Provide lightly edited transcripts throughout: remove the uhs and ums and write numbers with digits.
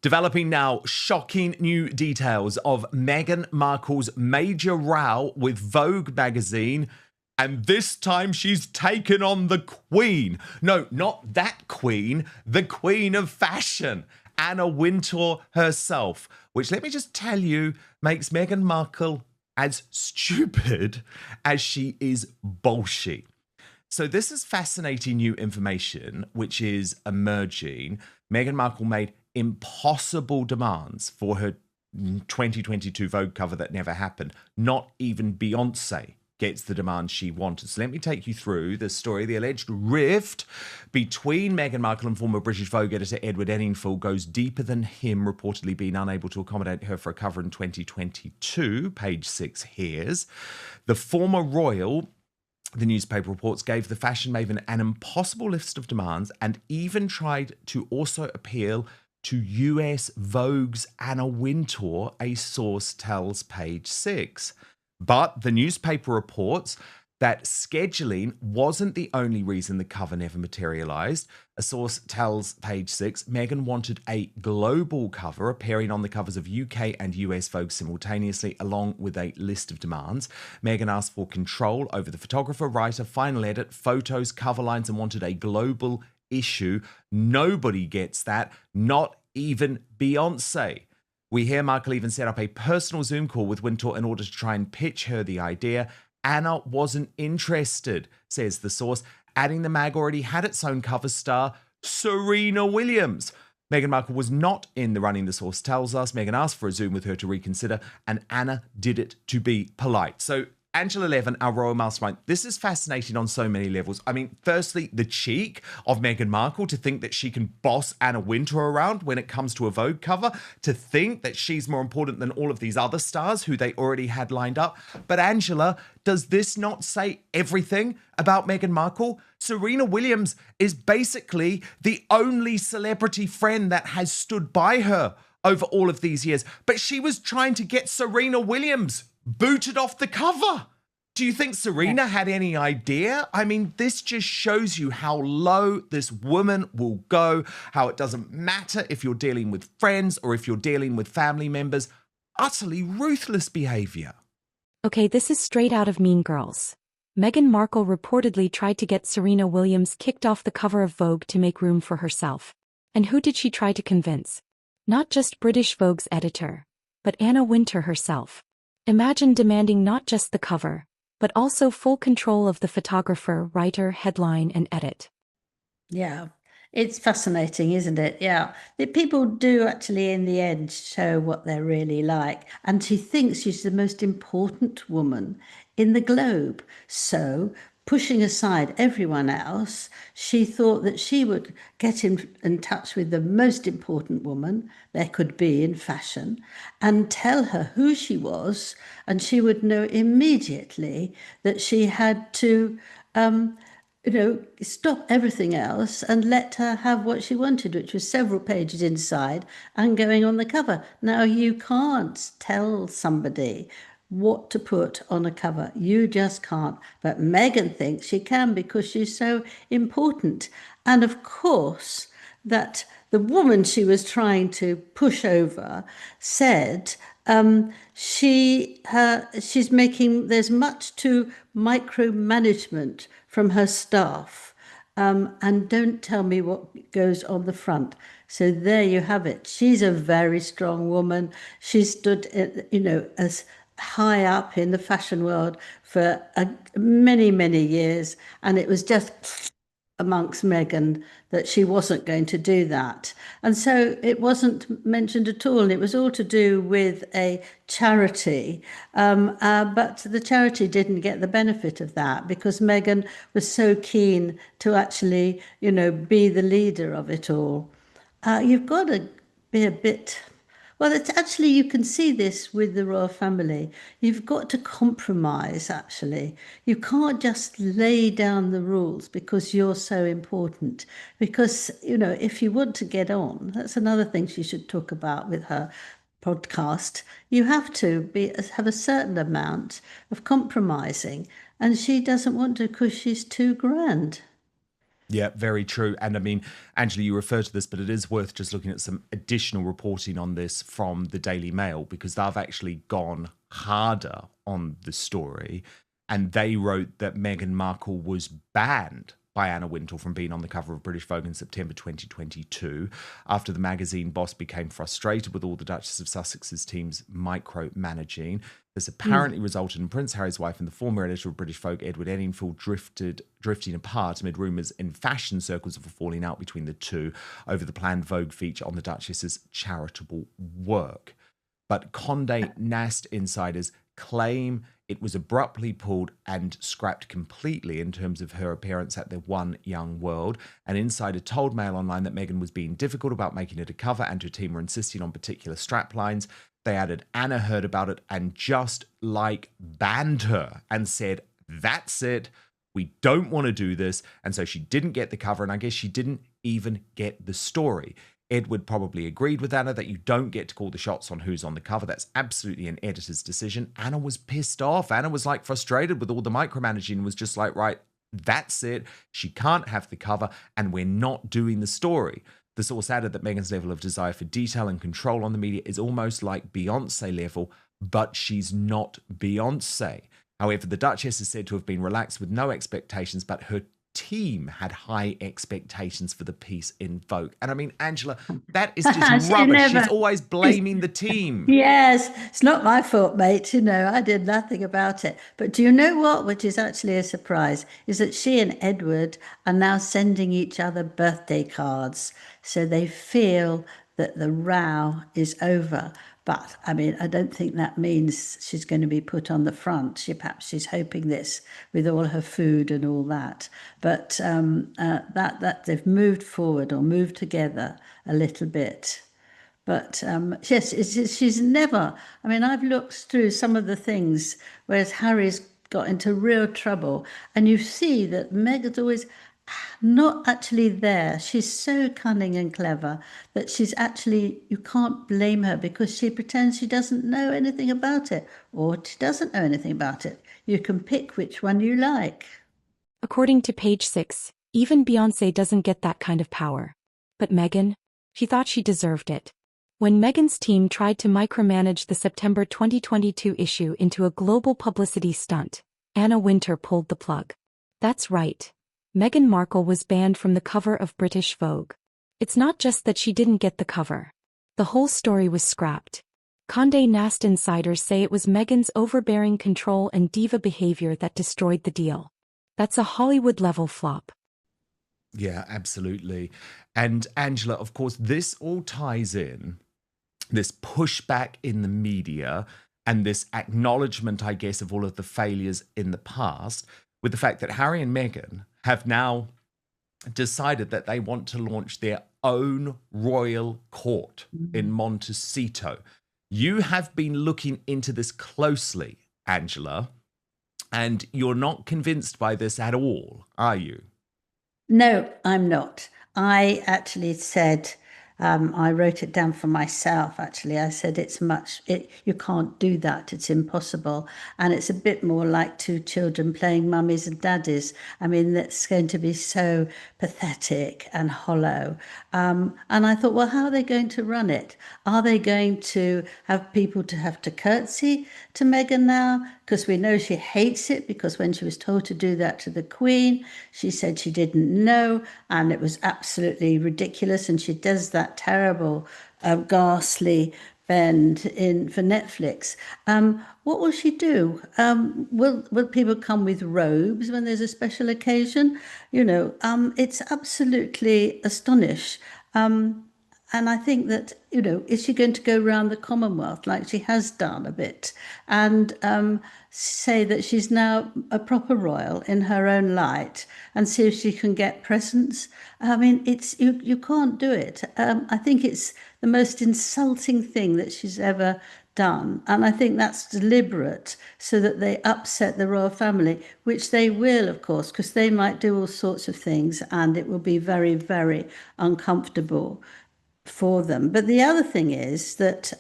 Developing now, shocking new details of Meghan Markle's major row with Vogue magazine. And this time she's taken on the Queen. No, not that Queen, the Queen of Fashion, Anna Wintour herself. Which, let me just tell you, makes Meghan Markle as stupid as she is bolshy. So this is fascinating new information which is emerging. Meghan Markle made impossible demands for her 2022 Vogue cover that never happened. Not even Beyonce gets the demand she wanted. So let me take you through the story. The alleged rift between Meghan Markle and former British Vogue editor Edward Enninful goes deeper than him reportedly being unable to accommodate her for a cover in 2022. Page 6 here's. The former royal, the newspaper reports, gave the fashion maven an impossible list of demands and even tried to also appeal to US Vogue's Anna Wintour, a source tells Page 6. But the newspaper reports that scheduling wasn't the only reason the cover never materialised. A source tells Page 6, Meghan wanted a global cover appearing on the covers of UK and US Vogue simultaneously, along with a list of demands. Meghan asked for control over the photographer, writer, final edit, photos, cover lines, and wanted a global issue. Nobody gets that, not even Beyonce. We hear Markle even set up a personal Zoom call with Wintour in order to try and pitch her the idea. Anna wasn't interested, says the source, adding the mag already had its own cover star, Serena Williams. Meghan Markle was not in the running, the source tells us. Meghan asked for a Zoom with her to reconsider, and Anna did it to be polite. So Angela Levin, our royal mastermind, this is fascinating on so many levels. I mean, firstly, the cheek of Meghan Markle to think that she can boss Anna Wintour around when it comes to a Vogue cover, to think that she's more important than all of these other stars who they already had lined up. But Angela, does this not say everything about Meghan Markle? Serena Williams is basically the only celebrity friend that has stood by her over all of these years. But she was trying to get Serena Williams booted off the cover. Do you think Serena had any idea? I mean, this just shows you how low this woman will go, how it doesn't matter if you're dealing with friends or if you're dealing with family members. Utterly ruthless behavior. Okay, this is straight out of Mean Girls. Meghan Markle reportedly tried to get Serena Williams kicked off the cover of Vogue to make room for herself. And who did she try to convince? Not just British Vogue's editor, but Anna Wintour herself. Imagine demanding not just the cover, but also full control of the photographer, writer, headline, and edit. Yeah, it's fascinating, isn't it? Yeah, that people do actually in the end show what they're really like. And she thinks she's the most important woman in the globe. So, pushing aside everyone else, she thought that she would get in touch with the most important woman there could be in fashion and tell her who she was, and she would know immediately that she had to stop everything else and let her have what she wanted, which was several pages inside and going on the cover. Now, you can't tell somebody what to put on a cover. You just can't. But Meghan thinks she can because she's so important. And of course, that the woman she was trying to push over said she's making, there's much too micromanagement from her staff, and don't tell me what goes on the front. So there you have it. She's a very strong woman. She stood, as high up in the fashion world for many, many years, and it was just amongst Meghan that she wasn't going to do that. And so it wasn't mentioned at all. And it was all to do with a charity. But the charity didn't get the benefit of that because Meghan was so keen to actually, be the leader of it all. You've got to be a bit... Well, it's actually, you can see this with the royal family. You've got to compromise, actually. You can't just lay down the rules because you're so important. Because, if you want to get on, that's another thing she should talk about with her podcast. You have to have a certain amount of compromising. And she doesn't want to because she's too grand. Yeah, very true. And I mean, Angela, you refer to this, but it is worth just looking at some additional reporting on this from the Daily Mail, because they've actually gone harder on the story. And they wrote that Meghan Markle was banned by Anna Wintour from being on the cover of British Vogue in September 2022, after the magazine boss became frustrated with all the Duchess of Sussex's team's micromanaging. This apparently resulted in Prince Harry's wife and the former editor of British Vogue, Edward Enninful, drifting apart amid rumours in fashion circles of a falling out between the two over the planned Vogue feature on the Duchess's charitable work. But Condé Nast insiders claim it was abruptly pulled and scrapped completely in terms of her appearance at the One Young World. An insider told Mail Online that Meghan was being difficult about making it a cover and her team were insisting on particular straplines. They added Anna heard about it and just banned her and said, that's it. We don't want to do this. And so she didn't get the cover, and I guess she didn't even get the story. Edward probably agreed with Anna that you don't get to call the shots on who's on the cover. That's absolutely an editor's decision. Anna was pissed off. Anna was frustrated with all the micromanaging and was just like, right, that's it. She can't have the cover and we're not doing the story. The source added that Meghan's level of desire for detail and control on the media is almost like Beyonce level, but she's not Beyonce. However, the Duchess is said to have been relaxed with no expectations, but her team had high expectations for the piece in Vogue. And I mean, Angela, that is just rubbish. She's always blaming the team. Yes, it's not my fault, mate. I did nothing about it. But do you know what, which is actually a surprise, is that she and Edward are now sending each other birthday cards. So they feel that the row is over. But I mean, I don't think that means she's going to be put on the front. Perhaps she's hoping this with all her food and all that. But that they've moved forward or moved together a little bit. But yes, she's never. I mean, I've looked through some of the things, whereas Harry's got into real trouble, and you see that Meghan's always not actually there. She's so cunning and clever that you can't blame her because she pretends she doesn't know anything about it, or she doesn't know anything about it. You can pick which one you like. According to Page 6, even Beyoncé doesn't get that kind of power. But Meghan, she thought she deserved it. When Meghan's team tried to micromanage the September 2022 issue into a global publicity stunt, Anna Wintour pulled the plug. That's right. Meghan Markle was banned from the cover of British Vogue. It's not just that she didn't get the cover. The whole story was scrapped. Condé Nast insiders say it was Meghan's overbearing control and diva behavior that destroyed the deal. That's a Hollywood-level flop. Yeah, absolutely. And Angela, of course, this all ties in, this pushback in the media and this acknowledgement, I guess, of all of the failures in the past, with the fact that Harry and Meghan have now decided that they want to launch their own royal court in Montecito. You have been looking into this closely, Angela, and you're not convinced by this at all, are you? No, I'm not. I actually said, I wrote it down for myself, actually. I said you can't do that. It's impossible. And it's a bit more like two children playing mummies and daddies. I mean, that's going to be so pathetic and hollow. And I thought, well, how are they going to run it? Are they going to have people to have to curtsy to Meghan now? Because we know she hates it, because when she was told to do that to the Queen, she said she didn't know, and it was absolutely ridiculous. And she does that terrible, ghastly bend in for Netflix. What will she do? Will people come with robes when there's a special occasion? It's absolutely astonished. And I think that, is she going to go around the Commonwealth like she has done a bit and say that she's now a proper royal in her own light and see if she can get presents? I mean, you can't do it. I think it's the most insulting thing that she's ever done. And I think that's deliberate so that they upset the royal family, which they will, of course, because they might do all sorts of things and it will be very, very uncomfortable for them. But the other thing is that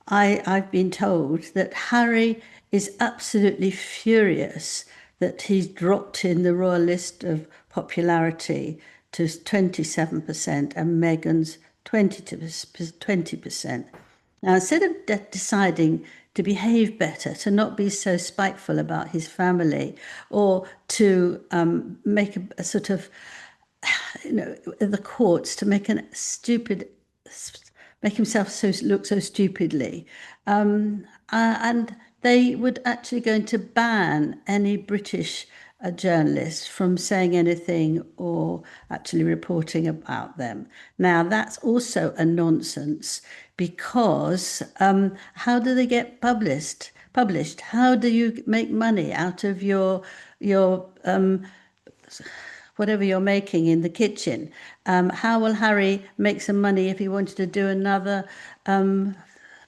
I've been told that Harry is absolutely furious that he's dropped in the royal list of popularity to 27% and Meghan's 20%. Now, instead of deciding to behave better, to not be so spiteful about his family, or to make a sort of, the courts to make make himself look so stupidly, and they would actually going to ban any British journalists from saying anything or actually reporting about them. Now, that's also a nonsense because how do they get published? How do you make money out of your whatever you're making in the kitchen? How will Harry make some money if he wanted to do another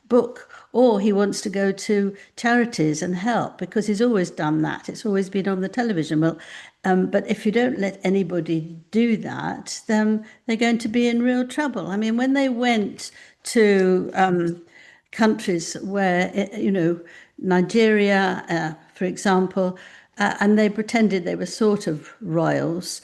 book, or he wants to go to charities and help, because he's always done that. It's always been on the television. Well, but if you don't let anybody do that, then they're going to be in real trouble. I mean, when they went to countries where, Nigeria, for example, and they pretended they were sort of royals,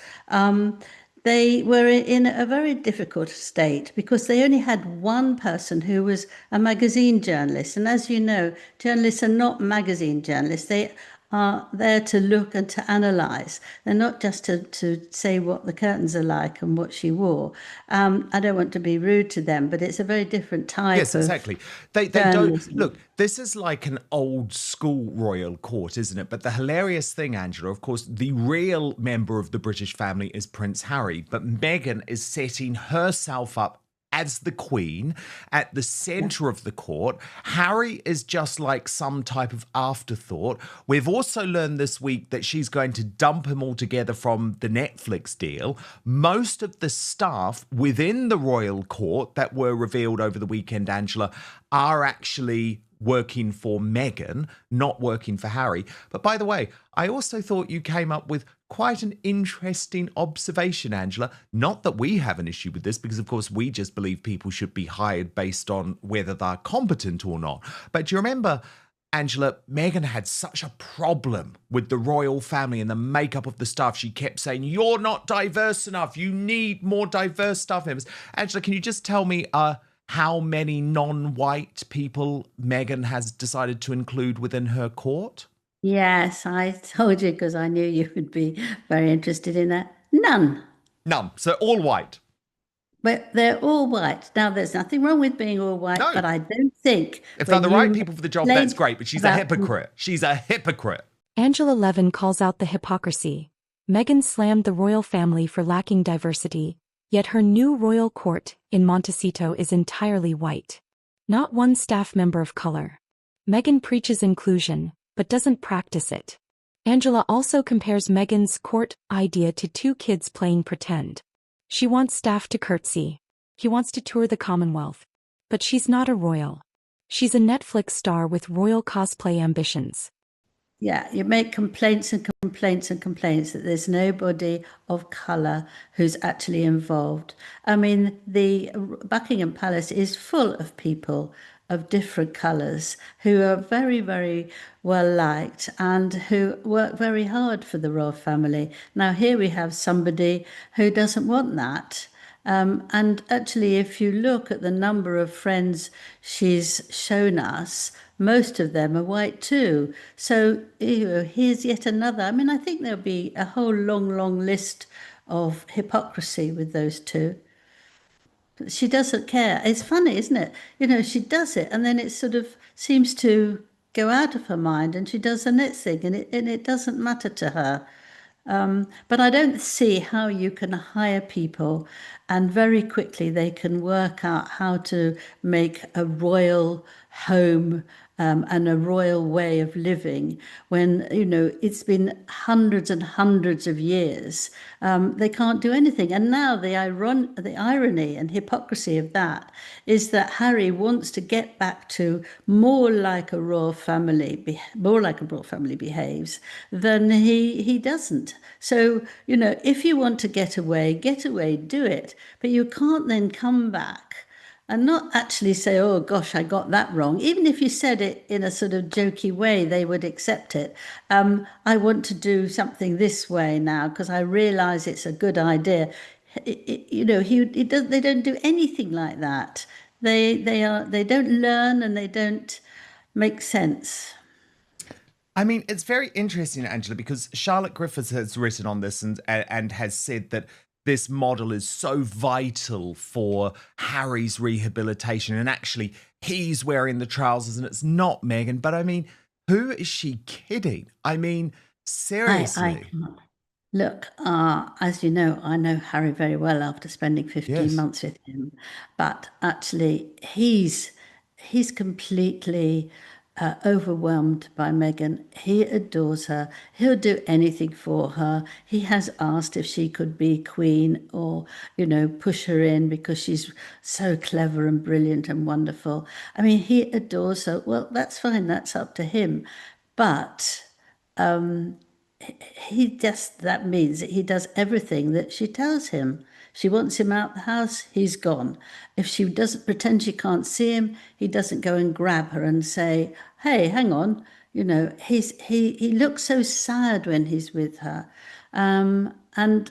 they were in a very difficult state because they only had one person who was a magazine journalist. And as you know, journalists are not magazine journalists. They are there to look and to analyse. They're not just to say what the curtains are like and what she wore. I don't want to be rude to them, but it's a very different type Yes, exactly. They don't look. This is like an old school royal court, isn't it? But the hilarious thing, Angela, of course, the real member of the British family is Prince Harry, but Meghan is setting herself up as the Queen at the centre of the court. Harry is just like some type of afterthought. We've also learned this week that she's going to dump him altogether from the Netflix deal. Most of the staff within the royal court that were revealed over the weekend, Angela, are actually working for Meghan, not working for Harry. But by the way, I also thought you came up with quite an interesting observation, Angela. Not that we have an issue with this, because of course we just believe people should be hired based on whether they're competent or not. But do you remember, Angela, Meghan had such a problem with the royal family and the makeup of the staff. She kept saying, you're not diverse enough. You need more diverse staff members. Angela, can you just tell me how many non-white people Meghan has decided to include within her court? Yes, I told you because I knew you would be very interested in that. None. None. So all white. But they're all white. Now, there's nothing wrong with being all white, No. but I don't think If they're when the you right people for the job, that's great. But she's a about- hypocrite. She's a hypocrite. Angela Levin calls out the hypocrisy. Meghan slammed the royal family for lacking diversity, yet her new royal court in Montecito is entirely white. Not one staff member of color. Meghan preaches inclusion, but doesn't practice it. Angela also compares Meghan's court idea to two kids playing pretend. She wants staff to curtsy. He wants to tour the Commonwealth. But she's not a royal. She's a Netflix star with royal cosplay ambitions. Yeah, you make complaints and complaints and complaints that there's nobody of colour who's actually involved. I mean, the Buckingham Palace is full of people of different colours who are very, very well liked and who work very hard for the royal family. Now, here we have somebody who doesn't want that. And actually, if you look at the number of friends she's shown us, most of them are white too. So here's yet another. I mean, I think there'll be a whole long, long list of hypocrisy with those two. She doesn't care. It's funny, isn't it? She does it and then it sort of seems to go out of her mind and she does the next thing and it doesn't matter to her. But I don't see how you can hire people and very quickly they can work out how to make a royal home and a royal way of living when, it's been hundreds and hundreds of years. They can't do anything. And now the irony and hypocrisy of that is that Harry wants to get back to more like a royal family behaves than he doesn't. So, if you want to get away, do it. But you can't then come back and not actually say, oh gosh, I got that wrong. Even if you said it in a sort of jokey way, they would accept it. I want to do something this way now because I realize it's a good idea. He does, they don't do anything like that. They don't learn and they don't make sense. I mean, it's very interesting, Angela, because Charlotte Griffiths has written on this and has said that this model is so vital for Harry's rehabilitation. And actually, he's wearing the trousers and it's not Meghan. But I mean, who is she kidding? I mean, I seriously. look, as you know, I know Harry very well after spending 15 Yes. months with him, but actually he's completely overwhelmed by Meghan. He adores her. He'll do anything for her. He has asked if she could be queen or, push her in because she's so clever and brilliant and wonderful. I mean, he adores her. Well, that's fine. That's up to him. But that means that he does everything that she tells him. She wants him out the house, he's gone. If she doesn't pretend she can't see him, he doesn't go and grab her and say, hey, hang on. He looks so sad when he's with her. And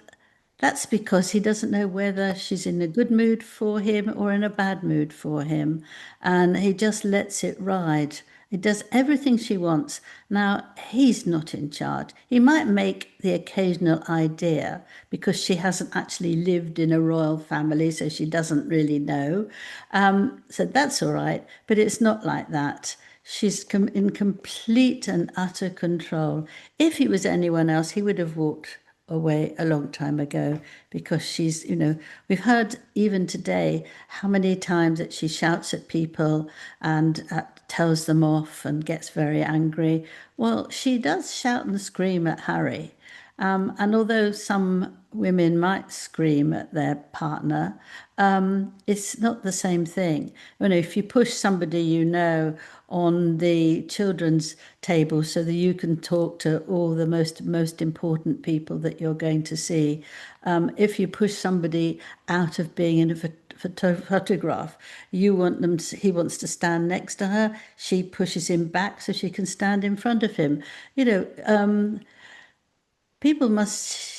that's because he doesn't know whether she's in a good mood for him or in a bad mood for him. And he just lets it ride. He does everything she wants. Now, he's not in charge. He might make the occasional idea because she hasn't actually lived in a royal family, so she doesn't really know. So that's all right, but it's not like that. She's in complete and utter control. If he was anyone else, he would have walked away a long time ago because we've heard even today how many times that she shouts at people and tells them off and gets very angry. Well, she does shout and scream at Harry. And although some women might scream at their partner, it's not the same thing. If you push somebody on the children's table so that you can talk to all the most important people that you're going to see, if you push somebody out of being in a photograph, he wants to stand next to her. She pushes him back so she can stand in front of him. She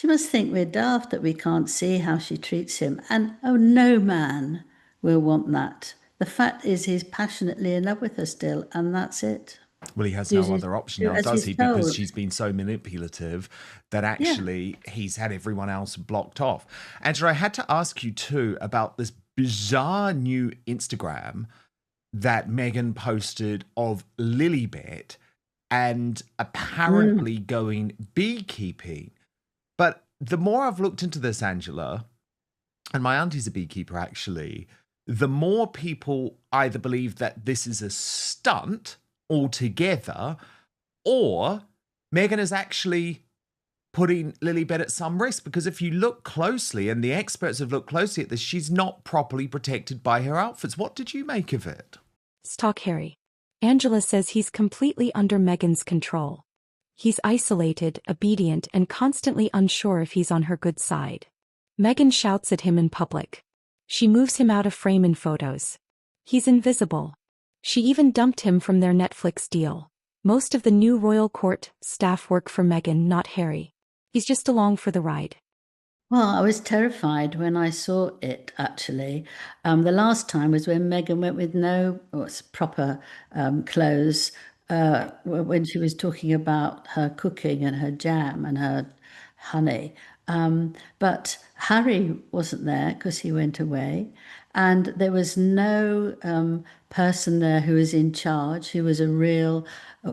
must think we're daft that we can't see how she treats him. And oh, no man will want that. The fact is, he's passionately in love with her still, and that's it. Well, he has Do no as other option now, as does he's he? Because told. she's been so manipulative that Yeah. actually he's had everyone else blocked off. Andrew, I had to ask you too about this bizarre new Instagram that Meghan posted of Lilibet and Mm. apparently going beekeeping. But the more I've looked into this, Angela, and my auntie's a beekeeper actually, the more people either believe that this is a stunt altogether or Meghan is actually putting Lilibet at some risk. Because if you look closely, and the experts have looked closely at this, she's not properly protected by her outfits. What did you make of it? Stalk Harry. Angela says he's completely under Meghan's control. He's isolated, obedient, and constantly unsure if he's on her good side. Meghan shouts at him in public. She moves him out of frame in photos. He's invisible. She even dumped him from their Netflix deal. Most of the new royal court staff work for Meghan, not Harry. He's just along for the ride. Well, I was terrified when I saw it, actually. The last time was when Megan went with no proper clothes when she was talking about her cooking and her jam and her honey. But Harry wasn't there because he went away. And there was no person there who was in charge, who was a real,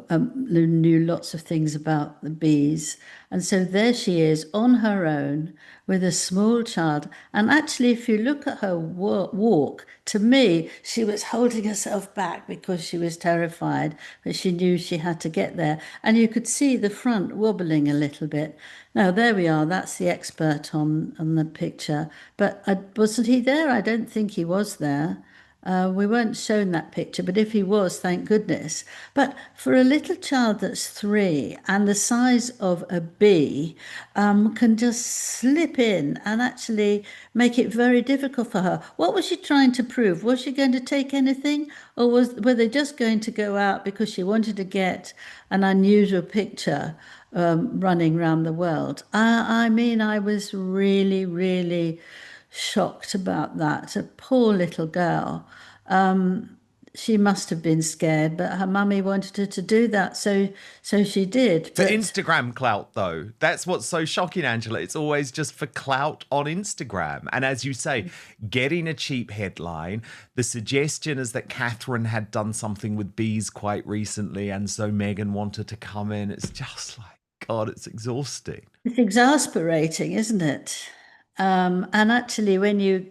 who knew lots of things about the bees. And so there she is on her own with a small child. And actually, if you look at her walk, to me, she was holding herself back because she was terrified, but she knew she had to get there. And you could see the front wobbling a little bit. Now, there we are. That's the expert on the picture. But wasn't he there? I don't think he was there. We weren't shown that picture, but if he was, thank goodness. But for a little child that's 3 and the size of a bee, can just slip in and actually make it very difficult for her. What was she trying to prove? Was she going to take anything, or were they just going to go out because she wanted to get an unusual picture running around the world? I mean, I was really, really shocked about that. A poor little girl. She must have been scared, but her mummy wanted her to do that, so she did. For But Instagram clout, though, that's what's so shocking, Angela. It's always just for clout on Instagram. And as you say, getting a cheap headline. The suggestion is that Catherine had done something with bees quite recently, and so Meghan wanted to come in. It's just like, God, it's exhausting. it's exasperating, isn't it? And actually, when you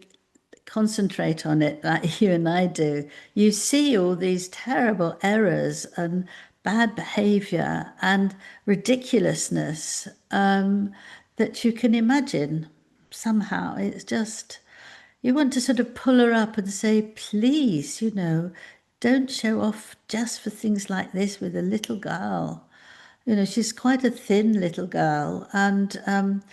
concentrate on it like you and I do, you see all these terrible errors and bad behavior and ridiculousness that you can imagine somehow. It's just, you want to sort of pull her up and say, please, don't show off just for things like this with a little girl. She's quite a thin little girl, and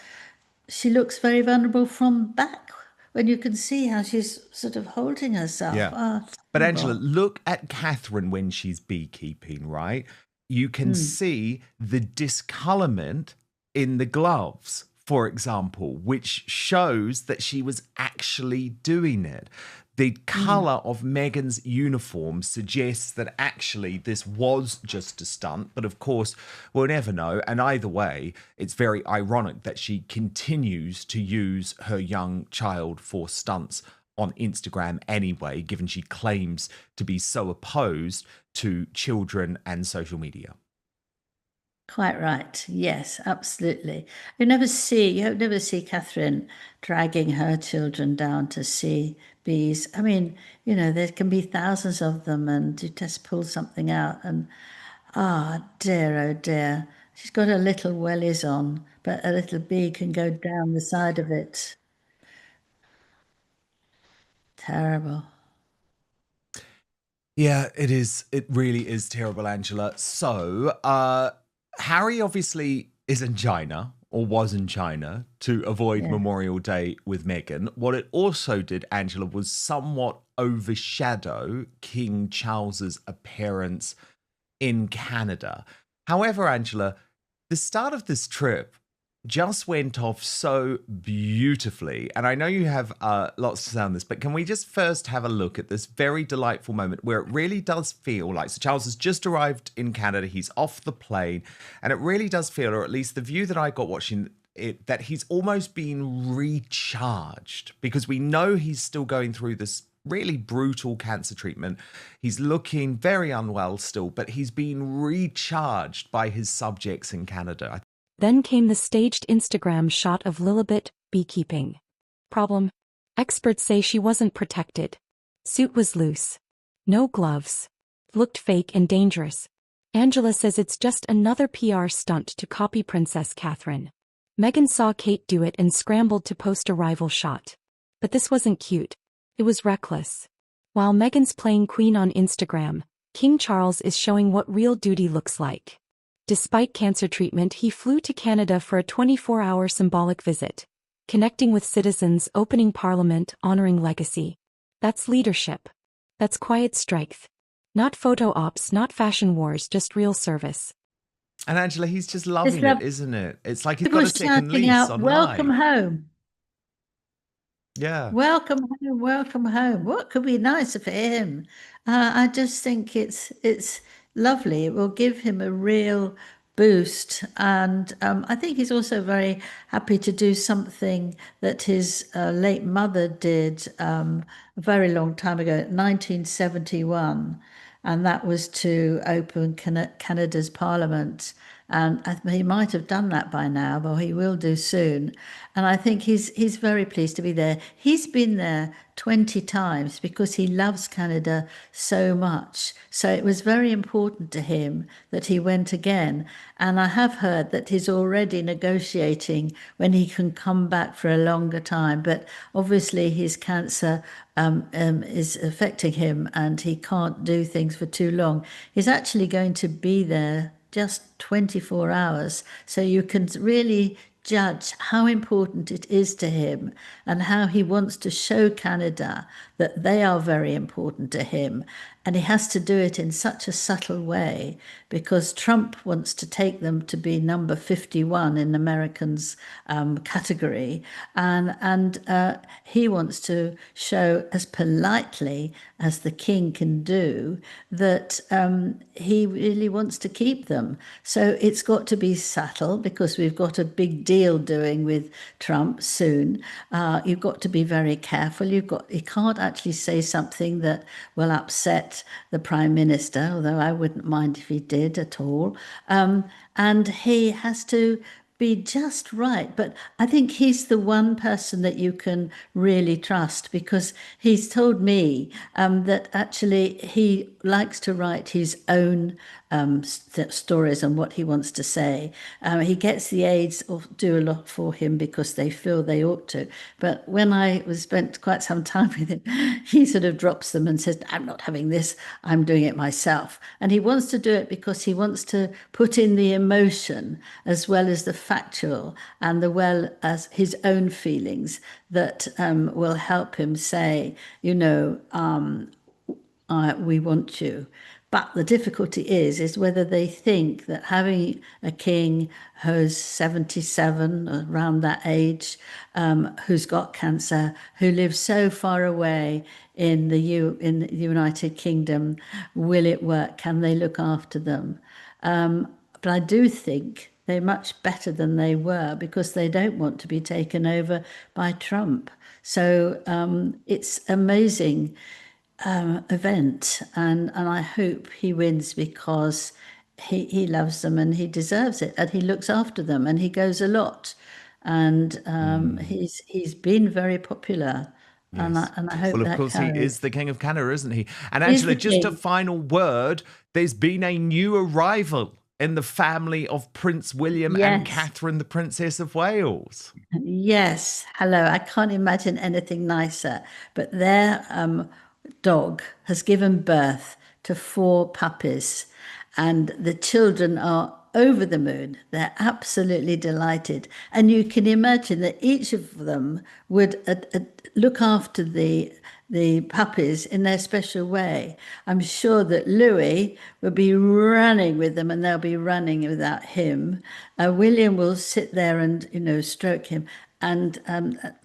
she looks very vulnerable from back when you can see how she's sort of holding herself. Yeah. Oh, But Angela, terrible. look at Catherine when she's beekeeping, right? You can see the discolorment in the gloves, for example, which shows that she was actually doing it. The color of Meghan's uniform suggests that actually this was just a stunt, but of course, we'll never know. And either way, it's very ironic that she continues to use her young child for stunts on Instagram anyway, given she claims to be so opposed to children and social media. Quite right. Yes, absolutely. You never see Catherine dragging her children down to see bees. I mean, there can be thousands of them, and you just pull something out, and dear, oh dear. She's got her little wellies on, but a little bee can go down the side of it. Terrible. Yeah, it is. It really is terrible, Angela. So, Harry obviously is in China or was in China to avoid Yeah. Memorial Day with Meghan. What it also did, Angela, was somewhat overshadow King Charles's appearance in Canada. However, Angela, the start of this trip just went off so beautifully. And I know you have lots to say on this, but can we just first have a look at this very delightful moment where it really does feel like, so Charles has just arrived in Canada, he's off the plane, and it really does feel, or at least the view that I got watching it, that he's almost been recharged, because we know he's still going through this really brutal cancer treatment. He's looking very unwell still, but he's been recharged by his subjects in Canada. Then came the staged Instagram shot of Lilibet beekeeping. Problem: experts say she wasn't protected. Suit was loose. No gloves. Looked fake and dangerous. Angela says it's just another PR stunt to copy Princess Catherine. Meghan saw Kate do it and scrambled to post a rival shot. But this wasn't cute. It was reckless. While Meghan's playing queen on Instagram, King Charles is showing what real duty looks like. Despite cancer treatment, he flew to Canada for a 24-hour symbolic visit, connecting with citizens, opening parliament, honoring legacy. That's leadership. That's quiet strength. Not photo ops, not fashion wars, just real service. And Angela, he's just It's loving it, love isn't it? It's like he's got people a second shouting lease out, on welcome life. home. Yeah. Welcome home, welcome home. What could be nicer for him? I just think it's lovely. It will give him a real boost, and I think he's also very happy to do something that his late mother did a very long time ago, 1971, and that was to open Canada's Parliament and he might have done that by now, but he will do soon. And I think he's very pleased to be there. He's been there 20 times because he loves Canada so much. So it was very important to him that he went again. And I have heard that he's already negotiating when he can come back for a longer time. But obviously his cancer is affecting him and he can't do things for too long. He's actually going to be there just 24 hours. So you can really judge how important it is to him and how he wants to show Canada that they are very important to him. And he has to do it in such a subtle way because Trump wants to take them to be number 51 in Americans' category. And he wants to show as politely as the king can do that he really wants to keep them. So it's got to be subtle because we've got a big deal doing with Trump soon. You've got to be very careful. You can't actually say something that will upset the Prime Minister, although I wouldn't mind if he did at all. And he has to be just right. But I think he's the one person that you can really trust because he's told me that actually he likes to write his own stories and what he wants to say. He gets the aides do a lot for him because they feel they ought to. But when I spent quite some time with him, he sort of drops them and says, I'm not having this, I'm doing it myself. And he wants to do it because he wants to put in the emotion as well as the factual and the well as his own feelings that will help him say, we want you. But the difficulty is whether they think that having a king who's 77, around that age, who's got cancer, who lives so far away in the United Kingdom, will it work? Can they look after them? But I do think they're much better than they were because they don't want to be taken over by Trump. So it's amazing event, and I hope he wins because he loves them and he deserves it and he looks after them and he goes a lot and he's been very popular. Yes. And I hope Well, of that course, he carries. is the King of Canada, isn't he? And He's Angela, the just a king. final word. There's been a new arrival in the family of Prince William and Yes. Catherine, the Princess of Wales. Yes, hello. I can't imagine anything nicer. But their dog has given birth to 4 puppies, and the children are over the moon. They're absolutely delighted. And you can imagine that each of them would look after the puppies in their special way. I'm sure that Louis will be running with them and they'll be running without him. William will sit there and, stroke him. And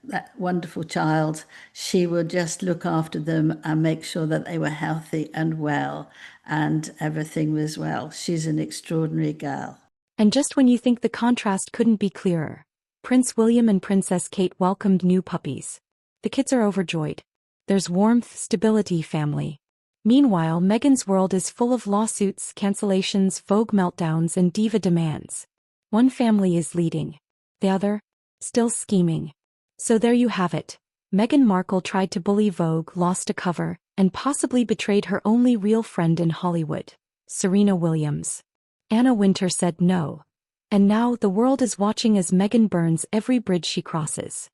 that wonderful child, she will just look after them and make sure that they were healthy and well and everything was well. She's an extraordinary girl. And just when you think the contrast couldn't be clearer, Prince William and Princess Kate welcomed new puppies. The kids are overjoyed. There's warmth, stability, family. Meanwhile, Meghan's world is full of lawsuits, cancellations, Vogue meltdowns, and diva demands. One family is leading. The other, still scheming. So there you have it. Meghan Markle tried to bully Vogue, lost a cover, and possibly betrayed her only real friend in Hollywood, Serena Williams. Anna Wintour said no. And now the world is watching as Meghan burns every bridge she crosses.